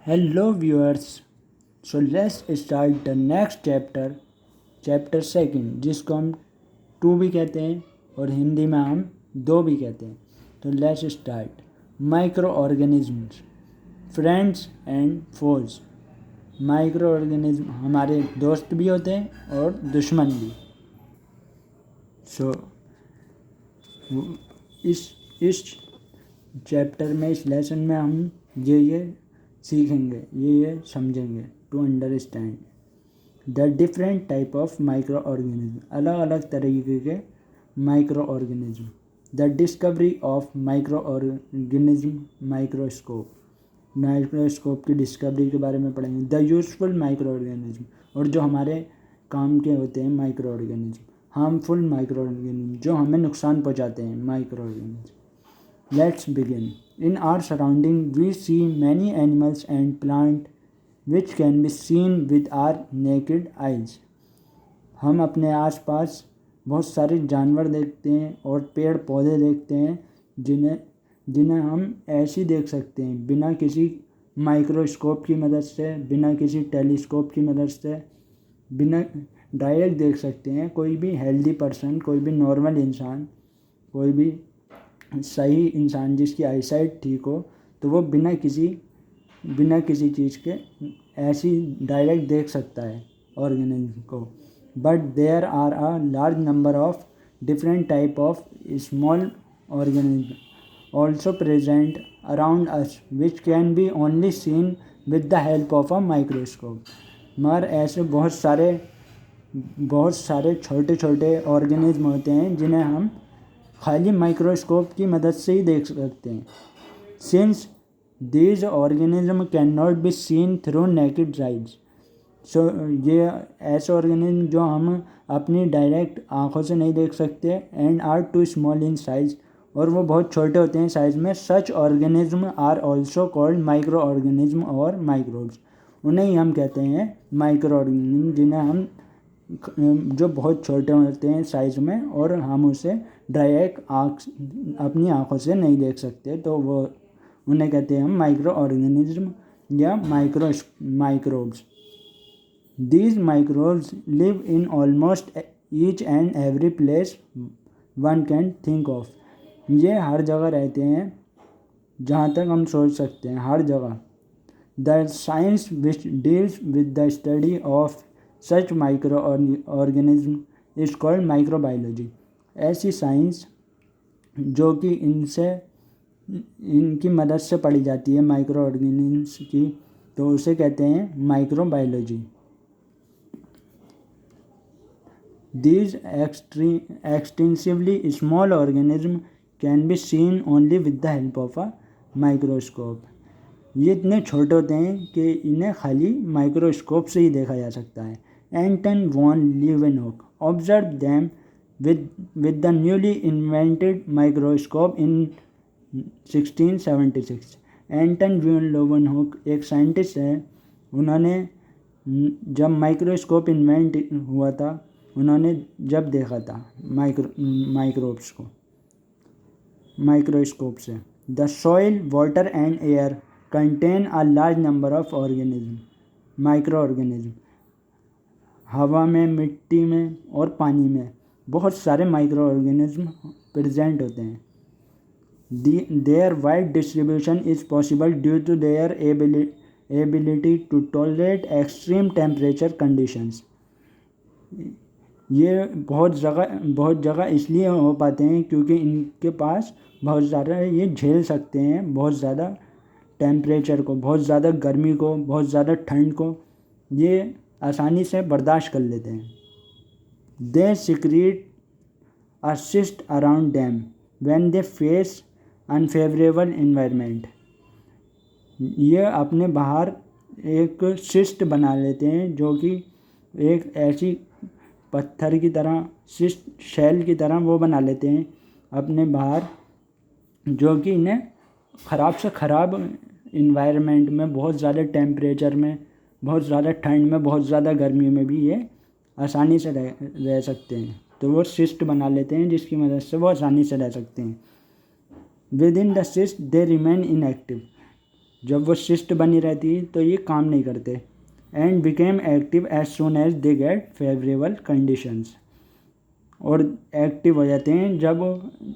Hello viewers, so let's start the next chapter second, जिसको हम 2 भी कहते हैं और हिंदी में हम 2 भी कहते हैं। तो let's start. Microorganisms, friends and foes. Microorganism हमारे दोस्त भी होते हैं और दुश्मन भी। इस चैप्टर में, इस लेसन में हम ये सीखेंगे, ये समझेंगे to understand the different type of micro organism, अलग अलग तरीके के micro organism. The discovery of micro organism, microscope की डिस्कवरी के बारे में पढ़ेंगे। द यूजफुल माइक्रो ऑर्गेनिज्म, और जो हमारे काम के होते हैं micro organism. Harmful micro organism, जो हमें नुकसान पहुंचाते हैं micro organism. Let's begin. In our surrounding, we see many animals and plants which can be seen with our naked eyes. हम अपने आसपास बहुत सारे जानवर देखते हैं और पेड़ पौधे देखते हैं जिन्हें हम ऐसे देख सकते हैं, बिना किसी माइक्रोस्कोप की मदद से, बिना किसी टेलीस्कोप की मदद से, बिना डायरेक्ट देख सकते हैं। कोई भी हेल्दी पर्सन, कोई भी नॉर्मल इंसान, कोई भी सही इंसान जिसकी आईसाइट ठीक हो, तो वो बिना किसी चीज़ के ऐसी डायरेक्ट देख सकता है ऑर्गेनिज्म को। But there are a large number of different type of small organism also present around us which can be only seen with the help of a microscope. मगर ऐसे बहुत सारे छोटे छोटे ऑर्गेनिज्म होते हैं जिन्हें हम खाली माइक्रोस्कोप की मदद से ही देख सकते हैं। Since these organism can not be seen through naked eyes, so ये ऐसे ऑर्गेनिज्म जो हम अपनी डायरेक्ट आँखों से नहीं देख सकते, and are too small in size, और वो बहुत छोटे होते हैं साइज में। Such organism are also called microorganism और माइक्रोब्स। उन्हें ही हम कहते हैं माइक्रो ऑर्गेनिज्म, जिन्हें हम जो बहुत छोटे होते हैं साइज़ में और हम उसे डायरेक्ट अपनी आँखों से नहीं देख सकते, तो वो उन्हें कहते हैं हम माइक्रो ऑर्गेनिज्म या microbes. These microbes live in almost each and every place one can think of. ये हर जगह रहते हैं जहाँ तक हम सोच सकते हैं, हर जगह। The science which deals with the study of such micro organism is called microbiology. ऐसी साइंस जो कि इनकी मदद से पढ़ी जाती है माइक्रो ऑर्गेनिज्म्स की, तो उसे कहते हैं microbiology. These extensively small organism can be seen only with the help of a microscope. ये इतने छोटे होते हैं कि इन्हें खाली माइक्रोस्कोप से ही देखा जा सकता है। Anton von Leeuwenhoek observe them with the newly invented microscope in 1676। Anton von Leeuwenhoek एक साइंटिस्ट है। उन्होंने जब माइक्रोस्कोप इन्वेंट हुआ था, उन्होंने जब देखा था माइक्रोब्स को माइक्रोस्कोप से। The soil, water and air contain a large number of organism. Micro organism हवा में, मिट्टी में और पानी में बहुत सारे माइक्रो ऑर्गेनिज्म प्रेजेंट होते हैं। Their wide distribution is possible due to their ability to tolerate extreme temperature conditions. ये बहुत जगह इसलिए हो पाते हैं क्योंकि इनके पास बहुत ज़्यादा, ये झेल सकते हैं बहुत ज़्यादा टेम्परेचर को, बहुत ज़्यादा गर्मी को, बहुत ज़्यादा ठंड को, ये आसानी से बर्दाश्त कर लेते हैं। They secrete a cyst around dam when they face unfavourable environment. ये अपने बाहर एक सिस्ट बना लेते हैं, जो कि एक ऐसी पत्थर की तरह, सिस्ट शेल की तरह वो बना लेते हैं अपने बाहर, जो कि इन्हें ख़राब से ख़राब इन्वायरमेंट में, बहुत ज़्यादा टेम्परेचर में, बहुत ज़्यादा ठंड में, बहुत ज़्यादा गर्मी में भी ये आसानी से रह सकते हैं। तो वो सिस्ट बना लेते हैं जिसकी मदद से वो आसानी से रह सकते हैं। With in the cyst they remain inactive. जब वो शिष्ट बनी रहती है तो ये काम नहीं करते। And became active as soon as they get favourable conditions, और एक्टिव हो जाते हैं जब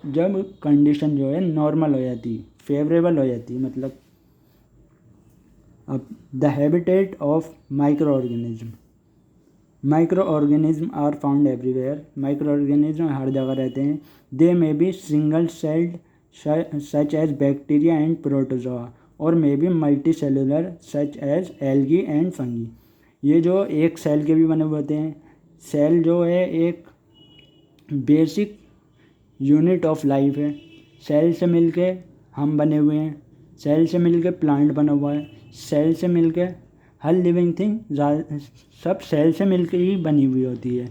जब कंडीशन जो है नॉर्मल हो जाती, फेवरेबल हो जाती, मतलब। अब the habitat of micro organism. Micro organism are found everywhere. Microorganism हर जगह रहते हैं। They may be single celled such as bacteria and protozoa, और may be multicellular such as algae and fungi. ये जो एक cell के भी बने हुए होते हैं। सेल जो है एक बेसिक यूनिट ऑफ लाइफ है। सेल से मिलके हम बने हुए हैं, सेल से मिलके प्लांट बना हुआ है, सेल से मिलके हर लिविंग थिंग सब सेल से मिलके ही बनी हुई होती है।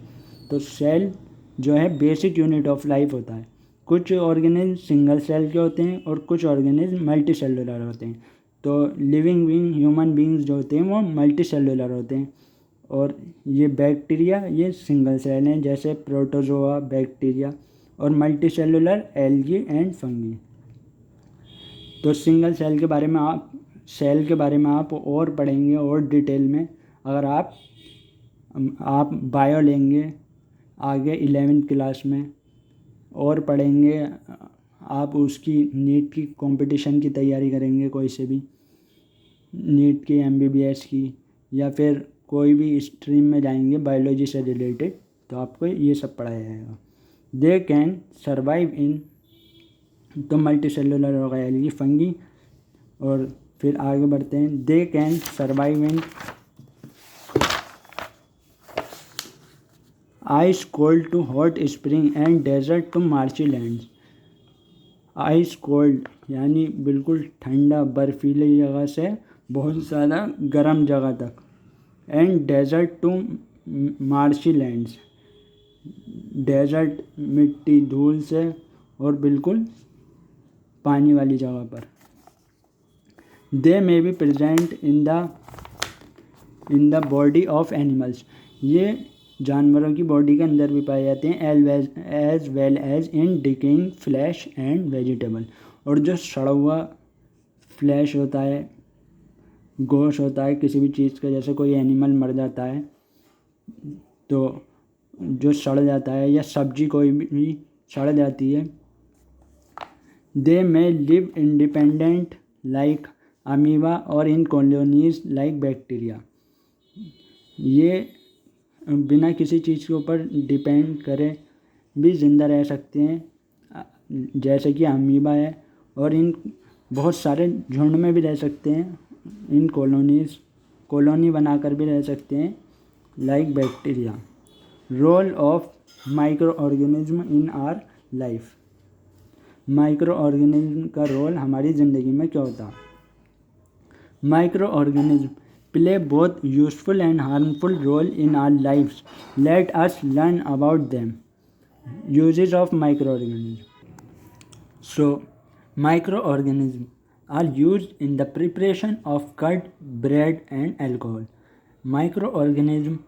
तो सेल जो है बेसिक यूनिट ऑफ लाइफ होता है। कुछ ऑर्गेनिज्म सिंगल सेल के होते हैं और कुछ ऑर्गेनिज्म मल्टी सेलुलर होते हैं। तो लिविंग बीइंग ह्यूमन बीइंग्स जो होते हैं वो मल्टी सेलुलर होते हैं, और ये बैक्टीरिया ये सिंगल सेल हैं, जैसे प्रोटोजोआ बैक्टीरिया, और multi cellular algae and fungi. तो सिंगल सेल के बारे में आप और पढ़ेंगे और डिटेल में, अगर आप बायो लेंगे आगे 11th क्लास में, और पढ़ेंगे आप उसकी नीट की कंपटीशन की तैयारी करेंगे, कोई से भी नीट की, MBBS की, या फिर कोई भी स्ट्रीम में जाएंगे बायोलॉजी से रिलेटेड, तो आपको ये सब पढ़ाया जाएगा। दे कैन सर्वाइव इन, तो मल्टी सेलुलर हो गया एल्गी फंगी। और फिर आगे बढ़ते हैं। They can survive in ice cold to hot spring and desert to marshy lands. Ice cold यानी बिल्कुल ठंडा बर्फीली जगह से बहुत ज़्यादा गर्म जगह तक, and desert to marshy lands, desert मिट्टी धूल से और बिल्कुल पानी वाली जगह पर। They may be present in the body of animals, ये जानवरों की बॉडी के अंदर भी पाए जाते हैं। As well as in decaying flesh and vegetable, और जो सड़ा हुआ फ्लैश होता है, गोश्त होता है किसी भी चीज़ का, जैसे कोई एनिमल मर जाता है तो जो सड़ जाता है, या सब्जी कोई भी सड़ जाती है। They may live independent like amoeba और इन कॉलोनीज लाइक बैक्टीरिया, ये बिना किसी चीज़ के ऊपर डिपेंड करे भी ज़िंदा रह सकते हैं, जैसे कि अमीबा है, और इन बहुत सारे झुंड में भी रह सकते हैं। इन कॉलोनी बनाकर भी रह सकते हैं like bacteria. Role of micro organism in our life. Micro organism का रोल हमारी ज़िंदगी में क्या होता है? Micro organism play both useful and harmful role in our lives. Let us learn about them. Uses of microorganisms. So, microorganisms are used in the preparation of curd, bread and alcohol. Microorganism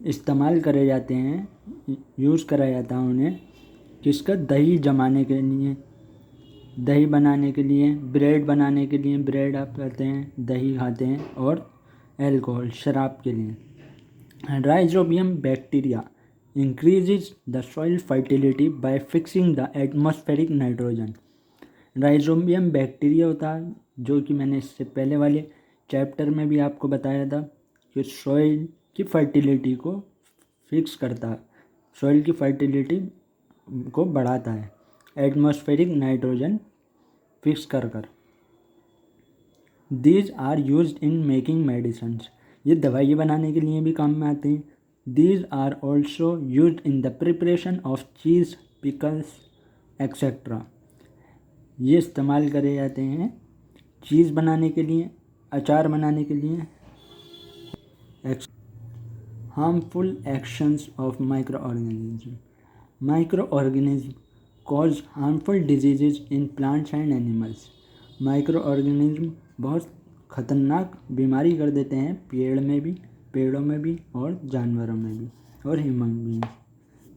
इस्तेमाल करे जाते हैं, use करा जाता है उन्हें किसका? दही जमाने के लिए, दही बनाने के लिए, ब्रेड बनाने के लिए, ब्रेड आप करते हैं, दही खाते हैं, और एल्कोहल शराब के लिए। Rhizobium bacteria increases the soil fertility bye fixing the atmospheric nitrogen. Rhizobium bacteria होता है जो कि मैंने इससे पहले वाले चैप्टर में भी आपको बताया था कि सॉइल की फर्टिलिटी को फिक्स करता है, सॉइल की फर्टिलिटी को बढ़ाता है, एटमॉस्फेरिक नाइट्रोजन फिक्स कर। These are used in making medicines, ये दवाई बनाने के लिए भी काम में आते हैं। These are also used in the preparation of cheese, pickles etcetera, ये इस्तेमाल करे जाते हैं चीज़ बनाने के लिए, अचार बनाने के लिए। Harmful actions of micro organism. Micro organism cause harmful disease in plants and animals. Micro organism बहुत ख़तरनाक बीमारी कर देते हैं पेड़ों में भी और जानवरों में भी, और human being,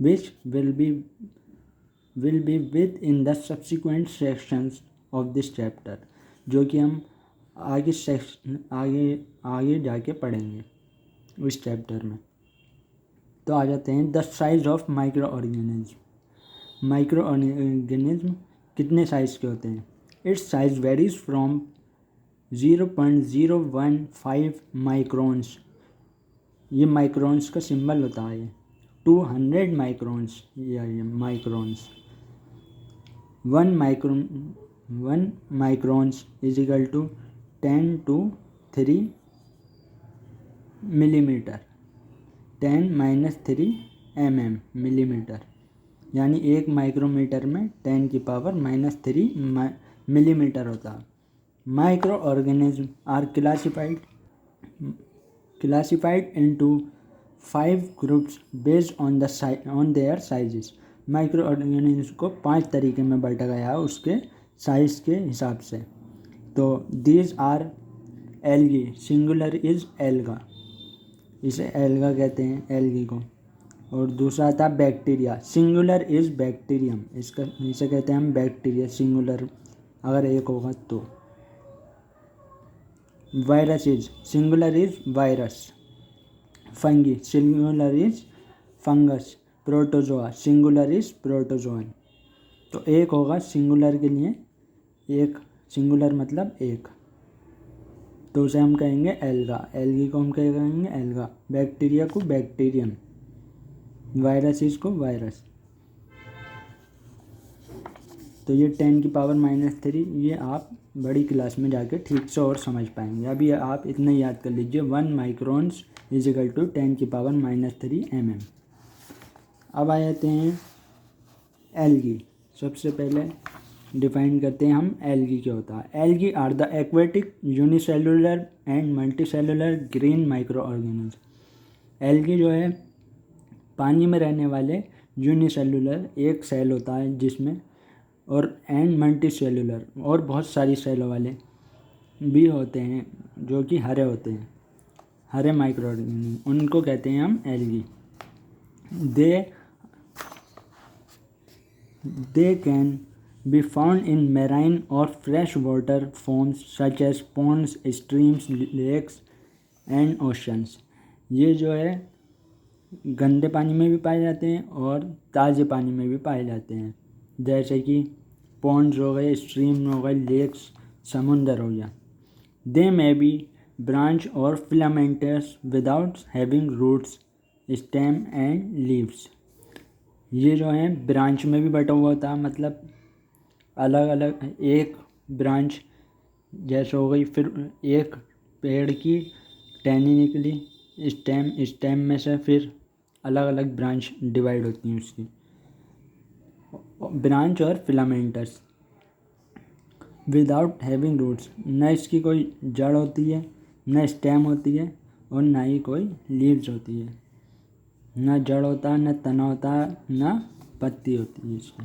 which will be with in the subsequent sections of this chapter. जो कि हम आगे जाके पढ़ेंगे इस चैप्टर में। तो आ जाते हैं the size of micro organism. Micro organism कितने साइज़ के होते हैं? Its size varies from 0.015 microns, ये माइक्रोन्स का सिंबल होता है, 200 माइक्रोन्स या ये microns. 1 microns is equal to 10 to 3 millimetre, 10-3 mm millimetre, यानी 1 माइक्रोमीटर में 10⁻³ मिलीमीटर होता है। Micro organism are classified into 5 groups based on their sizes। माइक्रो ऑर्गेनिज्म को 5 तरीके में बांटा गया है उसके साइज़ के हिसाब से। तो these are algae, singular is alga, इसे एल्गा कहते हैं एल्गी को। और दूसरा आता है बैक्टीरिया, सिंगुलर इज बैक्टीरियम, इसे कहते हैं हम बैक्टीरिया, सिंगुलर अगर एक होगा तो। Virus is, singular is virus. Fungi, singular is fungus. Protozoa, singular is protozoan. तो एक होगा सिंगुलर के लिए, एक सिंगुलर मतलब एक, तो उसे हम कहेंगे एल्गा, एल्गी को हम क्या कहेंगे एल्गा, बैक्टीरिया को बैक्टीरियम, वायरस को वायरस। तो ये 10⁻³ ये आप बड़ी क्लास में जाके ठीक से और समझ पाएंगे। अभी आप इतना याद कर लीजिए, 1 microns is equal to 10⁻³ mm। अब आ जाते हैं एल्गी। सबसे पहले डिफाइन करते हैं हम एल्गी क्या होता है। Algae are the aquatic unicellular and multicellular green micro organism. Algae जो है पानी में रहने वाले यूनिसेलुलर, एक सेल होता है जिसमें, और एंड मल्टी सेलुलर, और बहुत सारी सेलों वाले भी होते हैं जो कि हरे होते हैं, हरे माइक्रो ऑर्गेनिज्म, उनको कहते हैं हम algae. They can be found in marine और fresh water forms such as ponds, streams, lakes and oceans. ये जो है गंदे पानी में भी पाए जाते हैं और ताज़े पानी में भी पाए जाते हैं, जैसे कि पॉन्ड्स हो गए, स्ट्रीम हो गए, लेक्स, समुंदर हो गया। They may be branch or filamentous without having roots, stem and leaves. ये जो है ब्रांच में भी बटा हुआ होता है, मतलब अलग अलग एक ब्रांच जैसे हो गई, फिर एक पेड़ की टहनी निकली, स्टेम में से फिर अलग अलग ब्रांच डिवाइड होती हैं उसकी, branch or filamentous. Without having roots, न इसकी कोई जड़ होती है, न स्टेम होती है, और ना ही कोई लीव्स होती है, न जड़ होता है, न तना होता है, न पत्ती होती है इसकी।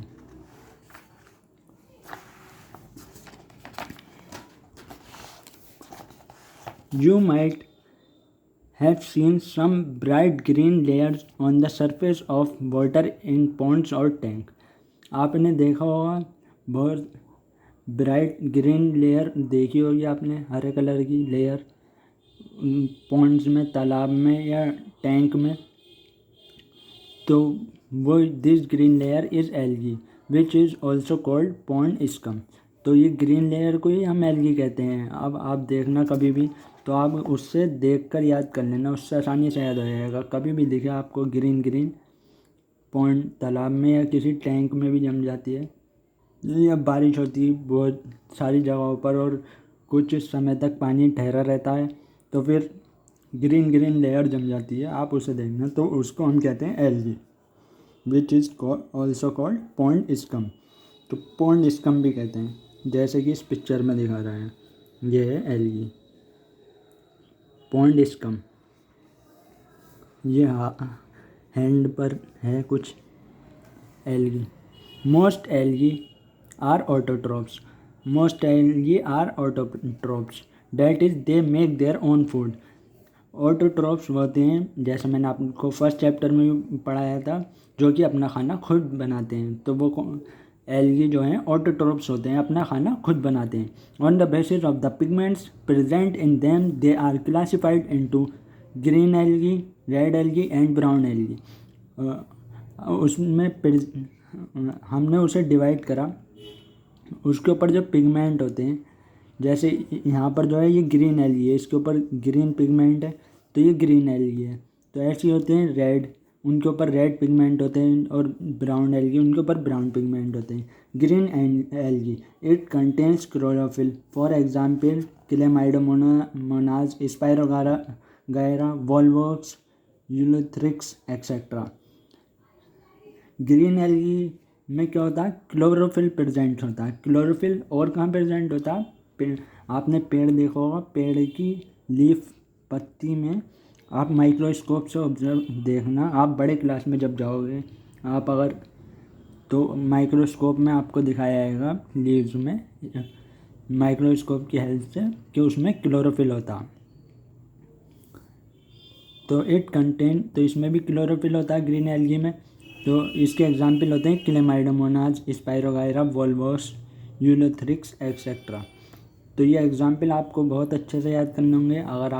You might have seen some bright green layers on the surface of water in ponds or tank। आपने देखा होगा बहुत ब्राइट ग्रीन लेयर देखी होगी आपने, हरे कलर की लेयर पॉन्ड्स में, तालाब में या टैंक में। तो वो this green layer is algae which is also called pond scum. तो ये ग्रीन लेयर को ही हम एल्गी कहते हैं। अब आप देखना कभी भी तो आप उससे देखकर याद कर लेना, उससे आसानी से याद हो जाएगा। कभी भी दिखे आपको ग्रीन ग्रीन पॉन्ड तालाब में या किसी टैंक में भी जम जाती है, या बारिश होती है बहुत सारी जगहों पर और कुछ समय तक पानी ठहरा रहता है, तो फिर ग्रीन ग्रीन लेयर जम जाती है, आप उसे देखना, तो उसको हम कहते हैं algae which is also called pond scum. तो पॉन्ड स्कम भी कहते हैं, जैसे कि इस पिक्चर में दिखा रहा है, ये है एल्गी, पॉन्ड स्कम। ये हैंड पर है कुछ algae. Most algae are autotrophs. Most algae are autotrophs, that is they make their own food. Autotrophs होते हैं, जैसे मैंने आपको फर्स्ट चैप्टर में भी पढ़ाया था, जो कि अपना खाना खुद बनाते हैं। तो वो एल्गी जो हैं ऑटोट्रोफ्स होते हैं, अपना खाना खुद बनाते हैं। On the basis of the pigments present in them they are classified into green algae, red algae and brown algae. उसमें हमने उसे डिवाइड करा, उसके ऊपर जो पिगमेंट होते हैं, जैसे यहाँ पर जो है ये ग्रीन एल्गी है, इसके ऊपर ग्रीन पिगमेंट है तो ये ग्रीन एल्गी है। तो ऐसे होते हैं रेड, उनके ऊपर रेड पिगमेंट होते हैं, और ब्राउन एल्गी उनके ऊपर ब्राउन पिगमेंट होते हैं। Green algae it contains chlorophyll, for example chlamydomonas, spirogyra, volvox, ulothrix etcetera. Green algae में क्या होता है, क्लोरोफिल प्रेजेंट होता है। क्लोरोफिल और कहाँ प्रेजेंट होता है, आपने पेड़ देखा होगा, पेड़ की लीफ, पत्ती में आप माइक्रोस्कोप से ऑब्जर्व देखना, आप बड़े क्लास में जब जाओगे आप अगर, तो माइक्रोस्कोप में आपको दिखाया जाएगा लीव्स में माइक्रोस्कोप की हेल्प से कि उसमें क्लोरोफिल होता। तो इसमें भी क्लोरोफिल होता है ग्रीन एल्गी में। तो इसके एग्जाम्पल होते हैं क्लेमाइडोमोनाज, स्पायरोगायरा, वॉल्वोस, यूलोथ्रिक्स एक्सेट्रा। तो ये एग्जाम्पल आपको बहुत अच्छे से याद करने होंगे अगर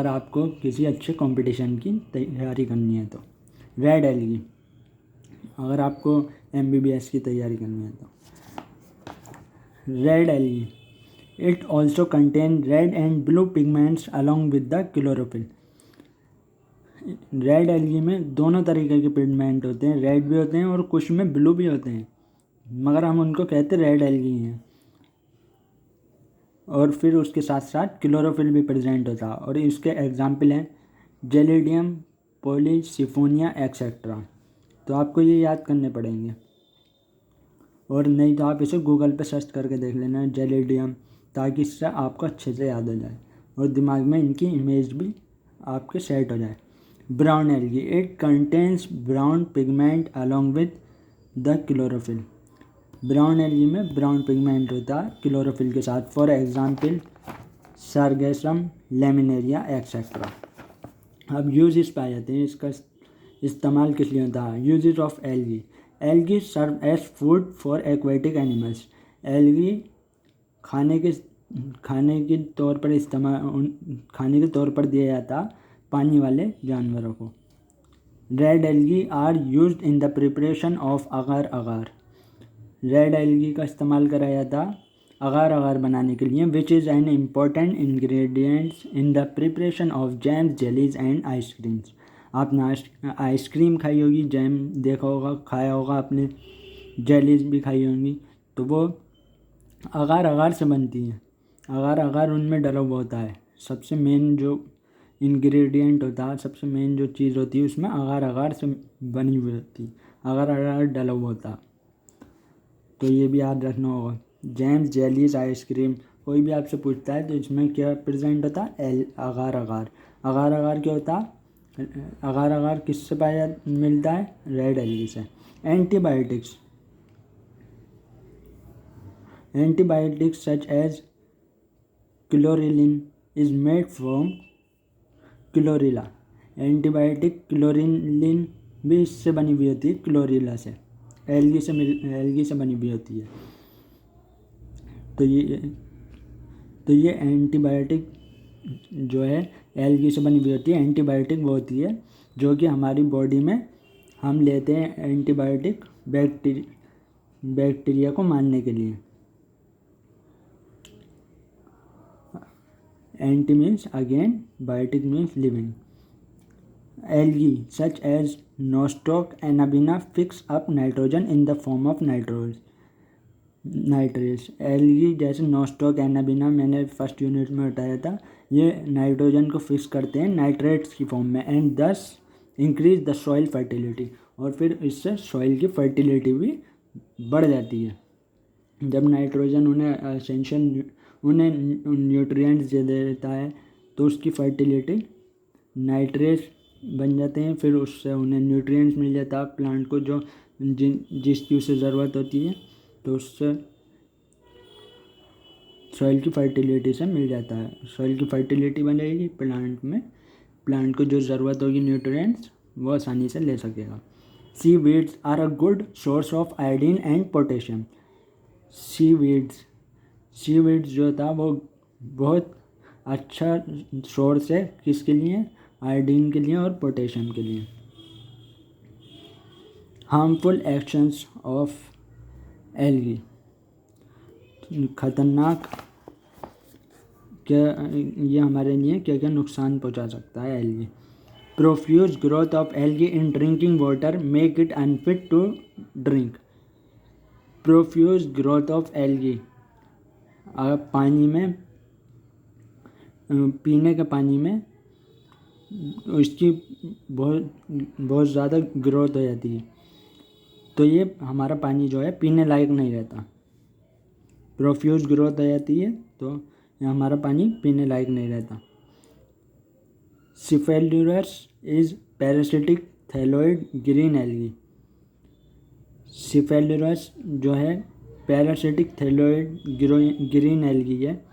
आपको किसी अच्छे कंपटीशन की तैयारी करनी है तो। रेड एल्गी, अगर आपको MBBS की तैयारी करनी है तो। Red algae it also contain red and blue pigments along with the chlorophyll. Red algae में दोनों तरीके के पिगमेंट होते हैं, रेड भी होते हैं और कुछ में ब्लू भी होते हैं, मगर हम उनको कहते हैं रेड एल्गी हैं। और फिर उसके साथ साथ क्लोरोफिल भी प्रेजेंट होता है, और इसके एग्जाम्पल हैं जेलिडियम, पॉलीसिफोनिया एक्सेट्रा। तो आपको ये याद करने पड़ेंगे, और नहीं तो आप इसे गूगल पे सर्च करके देख लेना जेलिडियम, ताकि इससे आपको अच्छे से याद हो जाए और दिमाग में इनकी इमेज भी आपके सेट हो जाए। Brown algae it contains brown pigment along with the chlorophyll. Brown algae में ब्राउन पिगमेंट होता है क्लोरोफिल के साथ, for example sargassum, laminaria etcetera. अब यूजेस पाए जाते हैं, इसका इस्तेमाल किस लिए होता है। Uses of algae, algae serve as food for aquatic animals. Algae खाने के तौर पर दिया जाता पानी वाले जानवरों को। Red algae are used in the preparation of agar agar. Red algae का इस्तेमाल करा जाता अगार अगार बनाने के लिए, which is an important ingredients in the preparation of jams, jellies and ice creams. आपने आइसक्रीम खाई होगी, जैम देखा होगा, खाया होगा आपने, जेलीज भी खाई होंगी, तो वो अगार अगार से बनती हैं। अगार अगार उनमें डला हुआ होता है, सबसे मेन जो इंग्रेडिएंट होता है, सबसे मेन जो चीज़ होती है उसमें अगार अगार से बनी हुई होती है, अगार अगार डला हुआ होता है। तो ये भी याद रखना होगा। जैम्स, जेलीज, आइसक्रीम, कोई भी आपसे पूछता है तो इसमें क्या प्रेजेंट होता है, अगार अगार। अगार अगार क्या होता है, अगार अगार किससे मिलता है, रेड एल्गी से। Antibiotics, antibiotics such as chlorellin is made from chlorella. Antibiotic chlorellin भी इससे बनी हुई होती है, क्लोरिला से, एल्गी से बनी हुई होती है। तो ये एंटीबायोटिक जो है एल्गी से बनी हुई होती है। एंटीबायोटिक वो होती है जो कि हमारी बॉडी में हम लेते हैं, एंटीबायोटिक बैक्टीरिया को मारने के लिए। Anti means again, biotic means living. Algae such as nostoc, anabaena fix up nitrogen in the form of nitrates. Algae जैसे नोस्टॉक, एनाबिना मैंने फर्स्ट यूनिट में बताया था, ये नाइट्रोजन को फिक्स करते हैं नाइट्रेट्स की फॉर्म में, एंड दस इंक्रीज द सॉइल फर्टिलिटी, और फिर इससे सॉइल की फर्टिलिटी भी बढ़ जाती है। जब नाइट्रोजन उन्हें न्यूट्रिएंट्स दे देता है तो उसकी फर्टिलिटी नाइट्रेट्स बन जाते हैं, फिर उससे उन्हें न्यूट्रिएंट्स मिल जाता है प्लांट को, जो जिसकी उसे ज़रूरत होती है, तो उससे सॉइल की फर्टिलिटी से मिल जाता है। सॉइल की फर्टिलिटी बनेगी प्लांट में, प्लांट को जो ज़रूरत होगी न्यूट्रिएंट्स वो आसानी से ले सकेगा। Seaweeds are a good source of iodine and potassium. Seaweeds जो था वो बहुत अच्छा सोर्स है किसके लिए? आयोडीन के लिए और पोटेशियम के लिए। हार्मफुल एक्शंस ऑफ एल्गी, खतरनाक क्या ये हमारे लिए क्या क्या नुकसान पहुंचा सकता है algae. Profuse growth of algae in drinking water make it unfit to drink. Profuse growth of algae, अगर पानी में पीने के पानी में उसकी बहुत ज़्यादा ग्रोथ हो जाती है तो ये हमारा पानी जो है पीने लायक नहीं रहता। प्रोफ्यूज ग्रोथ हो जाती है तो ये हमारा पानी पीने लायक नहीं रहता। Cephaleuros is parasitic thalloid green algae. Cephaleuros जो है पैरासिटिक थैलोइड ग्रीन एल्गी है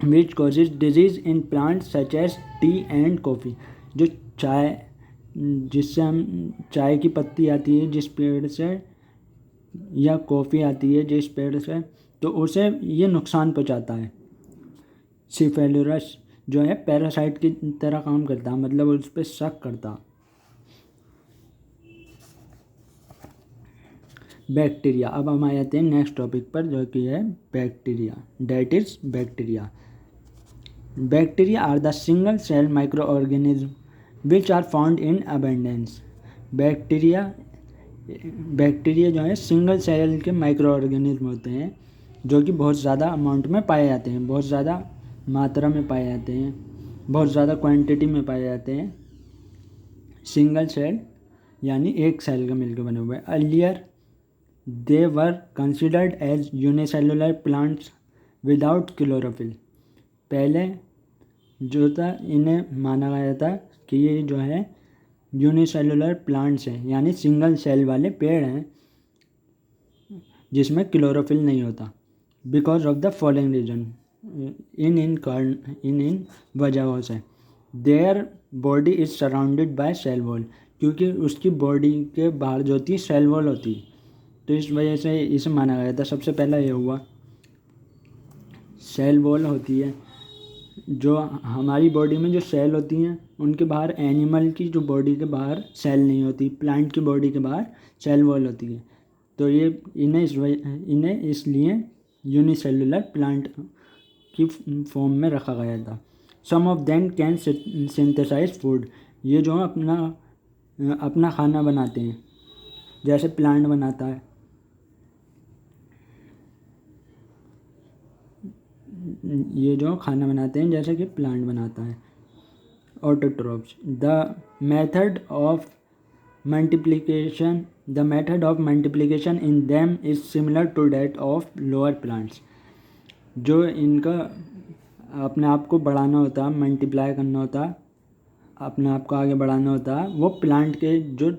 which causes disease in plant such as tea and coffee. जो चाय, जिससे हम चाय की पत्ती आती है जिस पेड़ से, या कॉफ़ी आती है जिस पेड़ से, तो उसे ये नुकसान पहुंचाता है। सिफेलुरस जो है पैरासाइट की तरह काम करता है, मतलब उस पर शक करता। बैक्टीरिया, अब हम आ जाते हैं नेक्स्ट टॉपिक पर जो कि है bacteria, that is bacteria. Bacteria are the single cell micro organism which are found in abundance. Bacteria जो है सिंगल सेल के माइक्रो ऑर्गेनिज्म होते हैं जो कि बहुत ज़्यादा अमाउंट में पाए जाते हैं, बहुत ज़्यादा मात्रा में पाए जाते हैं, बहुत ज़्यादा क्वांटिटी में पाए जाते हैं। सिंगल सेल यानी एक सेल का मिलकर बने हुए। Earlier they were considered as unicellular plants without chlorophyll. पहले जो था इन्हें माना गया था कि ये जो है यूनिसेलुलर प्लांट्स हैं, यानी सिंगल सेल वाले पेड़ हैं जिसमें क्लोरोफिल नहीं होता। Because of the following reason, इन वजहों से। Their body is surrounded by cell wall, क्योंकि उसकी बॉडी के बाहर जो होती है सेल वॉल होती है, तो इस वजह से इसे माना गया था। सबसे पहला ये हुआ, सेल वॉल होती है जो हमारी बॉडी में जो सेल होती हैं उनके बाहर, एनिमल की जो बॉडी के बाहर सेल नहीं होती, प्लांट की बॉडी के बाहर सेल वॉल होती है, तो ये इन्हें इसलिए यूनिसेलुलर प्लांट की फॉर्म में रखा गया था। Some of them can synthesise food, ये जो अपना खाना बनाते हैं जैसे प्लांट बनाता है, ये जो खाना बनाते हैं जैसे कि प्लांट बनाता है। Autotrophs, the method of multiplication in them is similar to that of lower plants. जो इनका अपने आप को बढ़ाना होता है, मल्टीप्लाई करना होता है, अपने आप को आगे बढ़ाना होता है, वो प्लांट के जो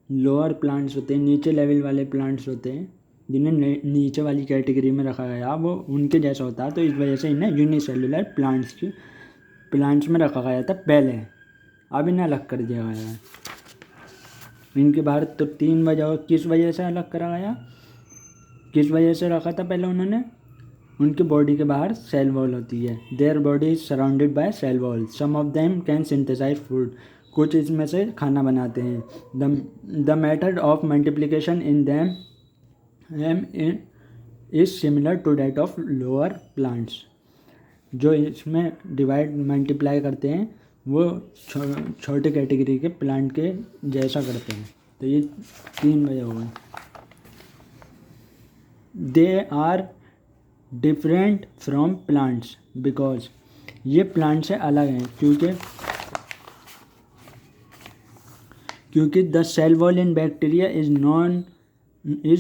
लोअर प्लांट्स होते हैं, नीचे लेवल वाले प्लांट्स होते हैं जिन्हें नीचे वाली कैटेगरी में रखा गया, वो उनके जैसा होता है। तो इस वजह से इन्हें यूनिसेलुलर प्लांट्स में रखा गया था पहले, अब इन्हें अलग कर दिया गया है। इनके बाहर तो 3 वजह, किस वजह से अलग करा गया, किस वजह से रखा था पहले उन्होंने, उनकी बॉडी के बाहर सेल वॉल होती है। Their body is surrounded by cell wall. Some of them can synthesise food, कुछ इसमें से खाना बनाते हैं। The method of multiplication in them is similar to that of lower plants. जो इसमें डिवाइड मल्टीप्लाई करते हैं वो छोटे कैटेगरी के प्लांट के जैसा करते हैं। तो ये 3 वजह हो गए। They are different from plants because, ये प्लांट से अलग हैं क्योंकि the cell wall in bacteria is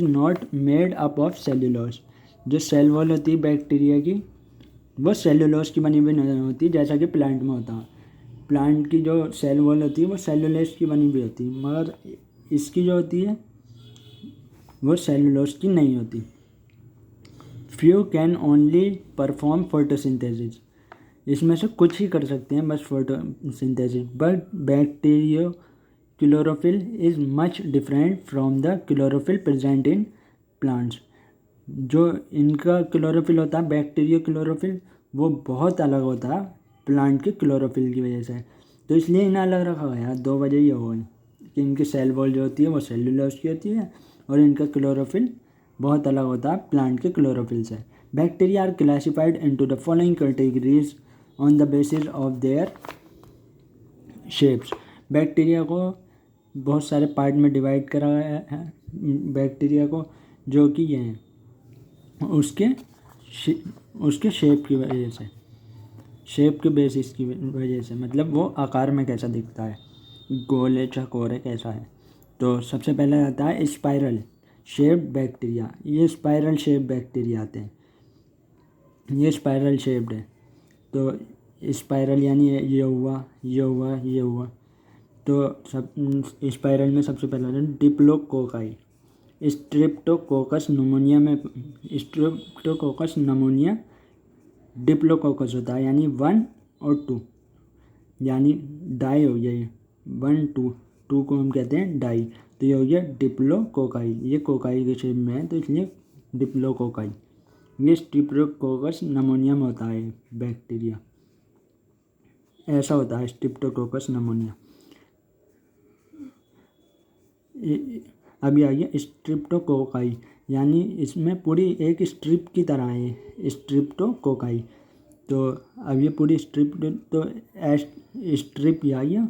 not made up of cellulose. जो सेल वॉल होती है बैक्टीरिया की वो सेल्यूलोज की बनी हुई नहीं होती जैसा कि प्लांट में होता है। प्लांट की जो सेल वॉल होती है वो सेल्यूलोज की बनी हुई होती है, मगर इसकी जो होती है वो सेल्यूलोज की नहीं होती। Few can only perform photosynthesis, इसमें से कुछ ही कर सकते हैं बस photosynthesis. But bacteria chlorophyll is much different from the chlorophyll present in plants. जो इनका क्लोरोफिल होता है बैक्टीरिया क्लोरोफिल, वो बहुत अलग होता है प्लांट के क्लोरोफिल की वजह से। तो इसलिए इन्हें अलग रखा गया। दो वजह ये हो गई कि इनकी सेल वॉल जो होती है वो सेलुलोज की होती है और इनका क्लोरोफिल बहुत अलग होता है प्लांट के क्लोरोफिल से। Bacteria are classified into the following categories on the basis of their shapes. Bacteria को बहुत सारे पार्ट में डिवाइड करा गया है बैक्टीरिया को, जो कि ये हैं उसके शेप की वजह से, शेप के बेसिस की वजह से, मतलब वो आकार में कैसा दिखता है, गोल है चौकोर है कैसा है। तो सबसे पहले आता है स्पाइरल शेप बैक्टीरिया। ये स्पाइरल शेप बैक्टीरिया आते हैं, ये स्पाइरल शेप्ड है। तो स्पाइरल यानी ये हुआ ये हुआ ये हुआ। तो सब स्पाइरल में सबसे पहले आता है डिप्लोकोकाई। स्ट्रेप्टोकोकस नमोनिया डिप्लोकोकस होता है, यानी 1 और 2, यानी डाई हो गया ये 1 2 को हम कहते हैं डाई। तो ये हो गया डिप्लोकोकाई, ये कोकाई के शेप में है तो इसलिए डिप्लोकोकाई। ये स्ट्रेप्टोकोकस नमोनिया में होता है बैक्टीरिया, ऐसा होता है स्ट्रेप्टोकोकस नमोनिया। अभी आ गया स्ट्रेप्टोकोकाई, यानी इसमें पूरी एक स्ट्रिप की तरह है स्ट्रेप्टोकोकाई। तो अब ये पूरी स्ट्रिप, तो स्ट्रिप आ गया,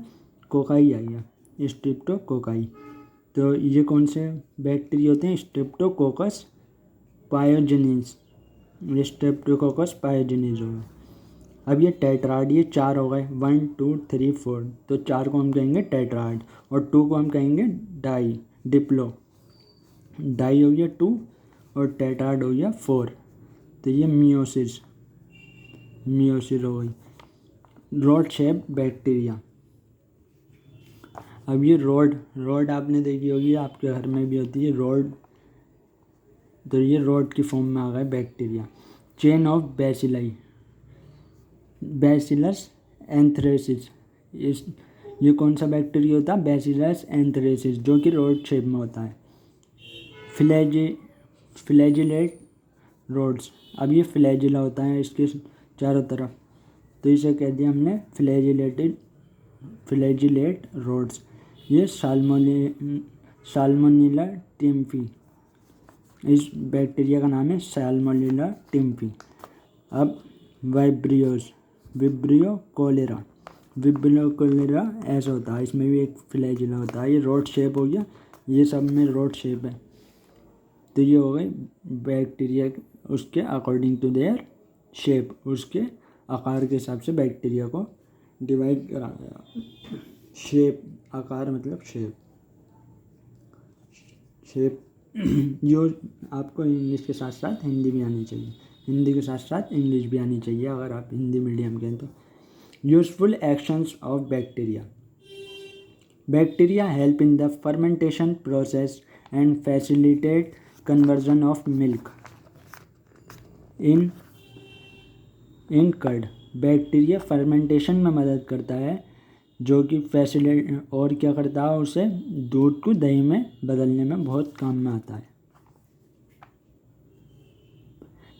कोकाई आ गया, स्ट्रेप्टोकोकाई। तो ये कौन से बैक्टीरिया होते हैं? स्ट्रेप्टोकोकस पायोजेनिस, स्ट्रेप्टोकोकस पायोजेनिस हो गया। अब ये टेट्राड, ये 4 हो गए, 1 2 3 4। तो 4 को हम कहेंगे टेट्राड और 2 को हम कहेंगे डाई, डिप्लो। डाई हो गया 2 और टेट्राड हो गया 4। तो ये मियोसिस हो गई। Rod shape bacteria. अब ये रॉड आपने देखी होगी, आपके घर में भी होती है रॉड। तो ये रॉड की फॉर्म में आ गए bacteria. Chain of bacilli, bacillus anthracis. ये कौन सा बैक्टीरिया होता है? बैसिलस एंथ्रेसिस, जो कि रॉड शेप में होता है। Flagellate rods. अब ये फ्लैजिला होता है इसके चारों तरफ, तो इसे कह दिया हमने फ्लैजिलेट रोड्स। ये साल्मोनेला टिम्पी, इस बैक्टीरिया का नाम है साल्मोनेला टिम्पी। अब विब्रियो कोलेरा ऐसा होता है, इसमें भी एक फ्लैजिला होता है। ये रोड शेप हो गया, ये सब में रोड शेप है। तो ये हो गई बैक्टीरिया, उसके अकॉर्डिंग टू देयर शेप, उसके आकार के हिसाब से बैक्टीरिया को डिवाइड करा गया। शेप, आकार मतलब शेप। जो आपको इंग्लिश के साथ साथ हिंदी भी आनी चाहिए, हिंदी के साथ साथ इंग्लिश भी आनी चाहिए अगर आप हिंदी मीडियम के हैं तो। Useful actions of bacteria help in the fermentation process and facilitate conversion of milk in curd. Bacteria fermentation में मदद करता है, जो कि फैसिलिट और क्या करता है, उसे दूध को दही में बदलने में बहुत काम में आता है।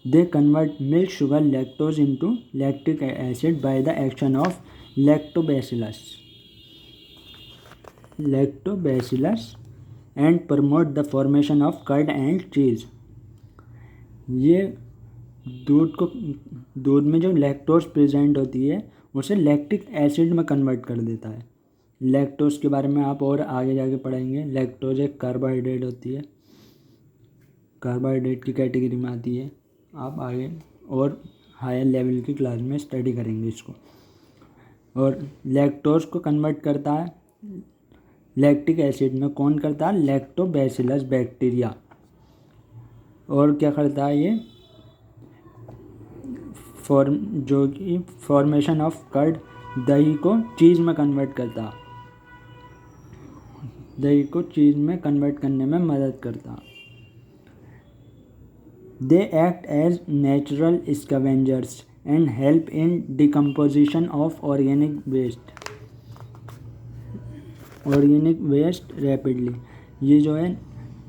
They convert milk sugar lactose into lactic acid by the action of lactobacillus and promote the formation of curd and cheese. ये दूध में जो लैक्टोज प्रेजेंट होती है उसे लैक्टिक एसिड में कन्वर्ट कर देता है। लैक्टोज के बारे में आप और आगे जाके पढ़ेंगे। लैक्टोज एक कार्बोहाइड्रेट होती है, कार्बोहाइड्रेट की कैटेगरी में आती है। आप आगे और हायर लेवल की क्लास में स्टडी करेंगे इसको। और लैक्टोज को कन्वर्ट करता है लैक्टिक एसिड में, कौन करता है? Lactobacillus bacteria. और क्या करता है ये? जो कि फॉर्मेशन ऑफ कर्ड, दही को चीज़ में कन्वर्ट करता, दही को चीज़ में कन्वर्ट करने में मदद करता। They act as natural scavengers and help in decomposition of organic waste. Organic waste rapidly, ये जो है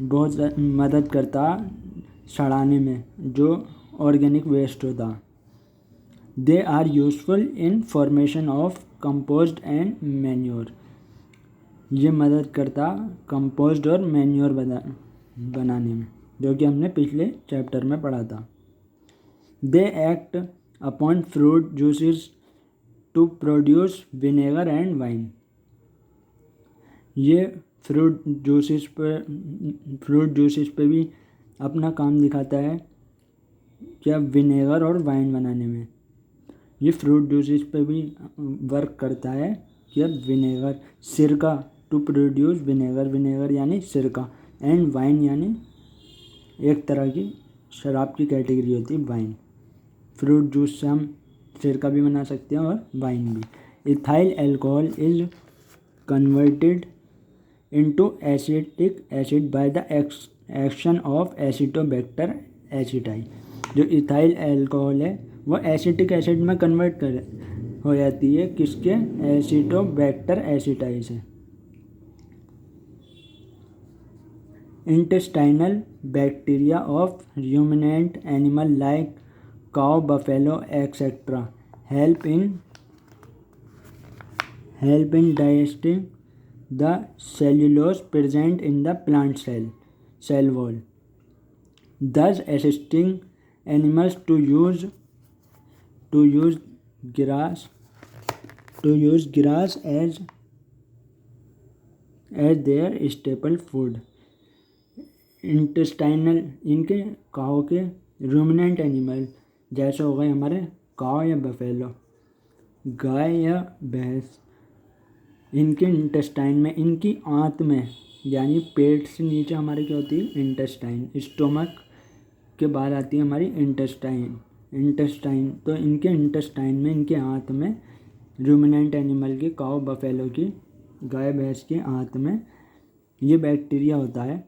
बहुत मदद करता सड़ाने में जो ऑर्गेनिक वेस्ट होता। They are useful in formation of compost and manure, ये मदद करता कंपोस्ट और मैन्योर बनाने में, जो कि हमने पिछले चैप्टर में पढ़ा था। They act upon fruit juices to produce vinegar and wine, ये फ्रूट जूसेस पे भी अपना काम दिखाता है, क्या विनेगर और वाइन बनाने में। ये फ्रूट जूसेस पे भी वर्क करता है, क्या विनेगर सिरका, टू प्रोड्यूस विनेगर यानी सिरका, एंड वाइन यानी एक तरह की शराब की कैटेगरी होती है वाइन। फ्रूट जूस से हम सिरका भी बना सकते हैं और वाइन भी। Ethyl alcohol is converted into acetic acid by the action of acetobacter aceti, जो इथाइल एल्कोहल है वो एसिटिक एसिड में कन्वर्ट हो जाती है किसके, एसिटोबैक्टर एसिटाई से। Intestinal bacteria of ruminant animal like cow, buffalo etcetera help in digesting the cellulose present in the plant cell wall, thus assisting animals to use grass as their staple food। Intestinal इनके काऊ के ruminant animal जैसे हो गए हमारे काऊ या buffalo, गाय या भैंस, इनके इंटेस्टाइन में, इनकी आंत में यानी पेट से नीचे हमारे क्या होती है, इंटेस्टाइन, स्टोमक के बाद आती है हमारी इंटेस्टाइन। तो इनके इंटेस्टाइन में, इनके आंत में, रूमिनेंट एनिमल की, काऊ बफेलो की, गाय भैंस की आंत में ये बैक्टीरिया होता है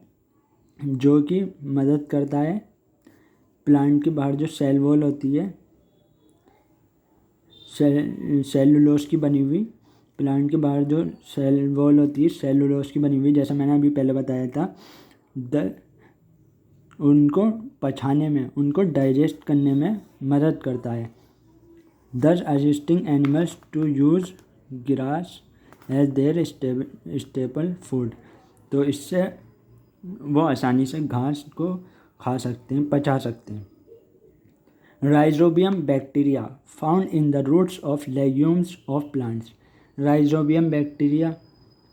जो कि मदद करता है प्लांट के बाहर जो सेल वॉल होती है, सेलुलोज की बनी हुई, प्लांट के बाहर जो सेल वॉल होती है सेलुलोज की बनी हुई, जैसा मैंने अभी पहले बताया था, उनको पचाने में, उनको डाइजेस्ट करने में मदद करता है। Thus assisting animals to use grass as their staple food, तो इससे वो आसानी से घास को खा सकते हैं, पचा सकते हैं। Rhizobium bacteria found in the roots of legumes of plants, rhizobium bacteria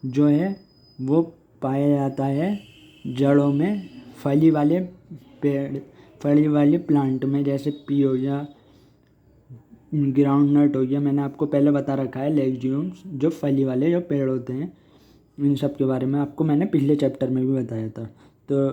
जो है वो पाया जाता है जड़ों में, फली वाले पेड़, फली वाले प्लांट में, जैसे पी हो गया, ग्राउंड नट हो गया, मैंने आपको पहले बता रखा है लेग्यूम्स जो फली वाले जो पेड़ होते हैं, इन सब के बारे में आपको मैंने पिछले चैप्टर में भी बताया था। तो